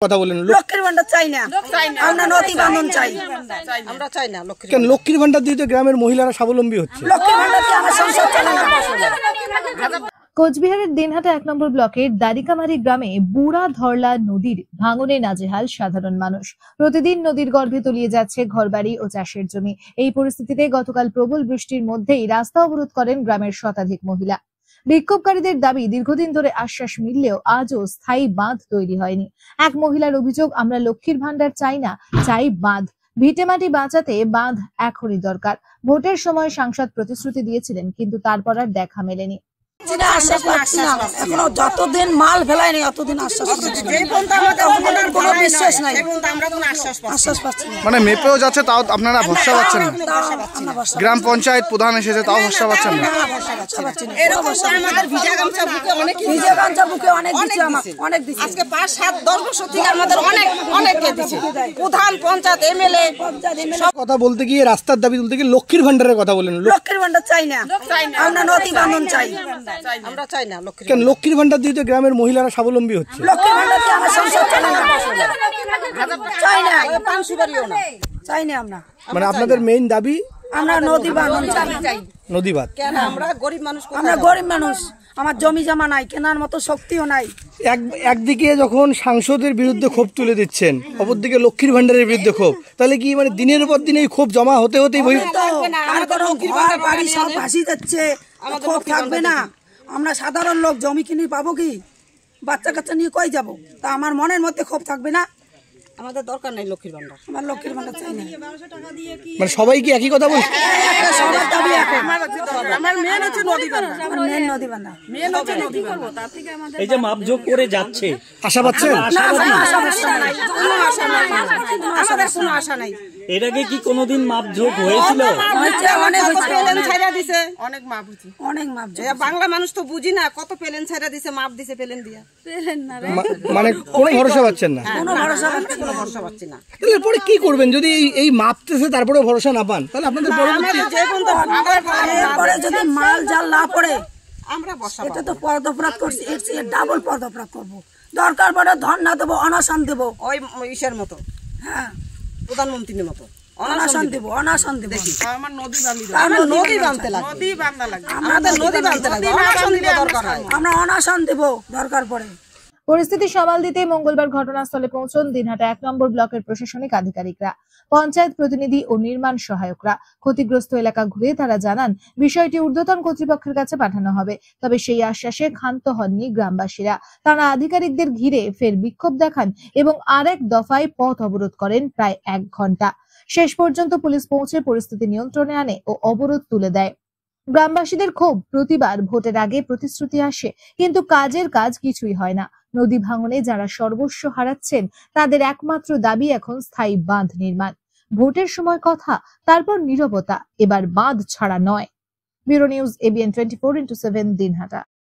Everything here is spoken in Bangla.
কথা বলেন লক্ষ্মীর ভান্ডার চাই না, আমরা নদী বাঁধন চাই। আমরা চাই না কেন? লক্ষ্মীর ভান্ডার দিয়ে তো গ্রামের মহিলারা স্বাবলম্বী হচ্ছে। লক্ষ্মীর ভান্ডার দিয়ে আমার সংসার চলে না। কোচবিহারের দিনহাটা ১ নম্বর ব্লকের দারিকামারি গ্রামে বুড়া ধরলা নদীর ভাঙনে নাজেহাল সাধারণ মানুষ। প্রতিদিন নদীর গর্ভে তলিয়ে যাচ্ছে ঘরবাড়ি ও চাষের জমি। এই পরিস্থিতিতে গতকাল প্রবল বৃষ্টির মধ্যেই রাস্তা অবরোধ করেন গ্রামের শতাধিক মহিলা। বিক্ষোভকারীদের দাবি, দীর্ঘদিন ধরে আশ্বাস মিললেও আজও স্থায়ী বাঁধ তৈরি হয়নি। এক মহিলার অভিযোগ, আমরা লক্ষ্মীর ভান্ডার চাই না, চাই বাঁধ। ভিটেমাটি বাঁচাতে বাঁধ এখনই দরকার। ভোটের সময় সাংসদ প্রতিশ্রুতি দিয়েছিলেন, কিন্তু তারপর আর দেখা মেলেনি। এখনো যতদিন মাল ফেলায়নি অতদিন আশ্বাস বিশ্বাস নাই, আশ্বাস পাচ্ছি না। মানে মেপেও যাচ্ছে, তাও আপনারা ভরসা পাচ্ছেন না। গ্রাম পঞ্চায়েত প্রধান এসেছে, তাও ভরসা পাচ্ছেন না। ভিজা গামছা বুকে অনেক দিচ্ছে, অনেক দিচ্ছে। আজকে ৫-৭-১০ বছর থেকে আমাদের অনেককে দিচ্ছে, প্রধান পঞ্চায়েত এমএলএ। কথা বলতে গিয়ে, রাস্তার দাবি তুলতে গিয়ে লক্ষ্মীর ভান্ডারের কথা বলেন। লক্ষ্মীর ভান্ডার চাই না, আমরা নদী বাঁধন চাই। আমরা চাই না কেন? লক্ষ্মীর ভান্ডার দিয়ে তো গ্রামের মহিলারা স্বাবলম্বী হচ্ছে। লক্ষ্মীর ভান্ডার দিয়ে আমার সংসার চলে না। চাই না, চাই না আমরা। মানে আপনাদের মেইন দাবি আমরা নদী বাঁধন চাই। নদী বাঁধ। কেন? আমরা গরিব মানুষ, আমরা গরিব মানুষ, আমার জমি জমা নাই, কেনার মতো শক্তিও নাই। একদিকে যখন সাংসদের বিরুদ্ধে ক্ষোভ তুলে দিচ্ছেন, অপরদিকে লক্ষ্মীর ভান্ডারের বিরুদ্ধে ক্ষোভ, তাহলে কি মানে দিনের পর দিন এই ক্ষোভ জমা হতে হতেই বাড়ি সব ভাসি যাচ্ছে, ক্ষোভ থাকবে না? আমরা সাধারণ লোক জমি কিনে পাবো কি? বাচ্চা কাচ্চা নিয়ে কই যাবো? তা আমার মনের মধ্যে ক্ষোভ থাকবে না? আমাদের দরকার নাই লক্ষ্মীর ভান্ডার, আমার লক্ষ্মীর ভান্ডার চাই না। মানে সবাই কি একই কথা বলছে? আমার মেন হচ্ছে নদী বাঁধা, আমার মেন নদী বাঁধা। মেন হচ্ছে নদী বাঁধা। এই যে মাপজোক করে যাচ্ছে, আশা পাচ্ছেন? আমাদের কোনো আশা নাই। এর আগে কি কোনোদিন মাপজোক হয়েছিল? অনেক মাপ হচ্ছে, অনেক মাপ। বাংলা মানুষ তো বুঝি না, কত পেলেন ছাইরা দিছে, মাপ দিছে পেলেন দিয়া। মানে কোনো ভরসা পাচ্ছেন না? কোনো ভরসা পাচ্ছি না। তাহলে পরে কি করবেন যদি এই মাপতেছে তারপরে ভরসা না পান? তাহলে আপনাদের পরে যদি মাল জাল না পড়ে, আমরা বর্ষা এটা তো পর্দপরাধ করছি, এর ডাবল পর্দপরাধ করবো। দরকার পড়ে ধর্ণা দেবো, অনশন দেবো, ওই ইসের মতো, হ্যাঁ প্রধানমন্ত্রীর মতো অনশন দেবো, অনশন দেবো। আমার নদী বাঁধতে লাগে, আমাদের নদী বাঁধতে লাগে, অনশন দিতে দরকার হয়, আমরা অনশন দেবো দরকার পড়ে। পরিস্থিতি সামাল দিতে মঙ্গলবার ঘটনাস্থলে পৌঁছন দিনহাটা ১ নম্বর ব্লকের প্রশাসনিক আধিকারিকরা, পঞ্চায়েত প্রতিনিধি ও নির্মাণ সহায়করা। ক্ষতিগ্রস্ত এলাকা ঘুরে তারা জানান, বিষয়টি ঊর্ধ্বতন কর্তৃপক্ষের কাছে পাঠানো হবে। তবে সেই আশ্বাসে ক্ষান্ত হননি গ্রামবাসীরা। তারা আধিকারিকদের ঘিরে ফের বিক্ষোভ দেখান এবং আরেক দফায় পথ অবরোধ করেন প্রায় ১ ঘন্টা। শেষ পর্যন্ত পুলিশ পৌঁছে পরিস্থিতি নিয়ন্ত্রণে আনে ও অবরোধ তুলে দেয়। গ্রামবাসীদের ক্ষোভ, প্রতিবার ভোটের আগে প্রতিশ্রুতি আসে, কিন্তু কাজের কাজ কিছুই হয় না। নদী ভাঙনে যারা সর্বস্ব হারাচ্ছেন, তাদের একমাত্র দাবি এখন স্থায়ী বাঁধ নির্মাণ। ভোটের সময় কথা, তারপর নীরবতা, এবার বাঁধ ছাড়া নয়। Bureau news, ABN 24x7 Dinhata.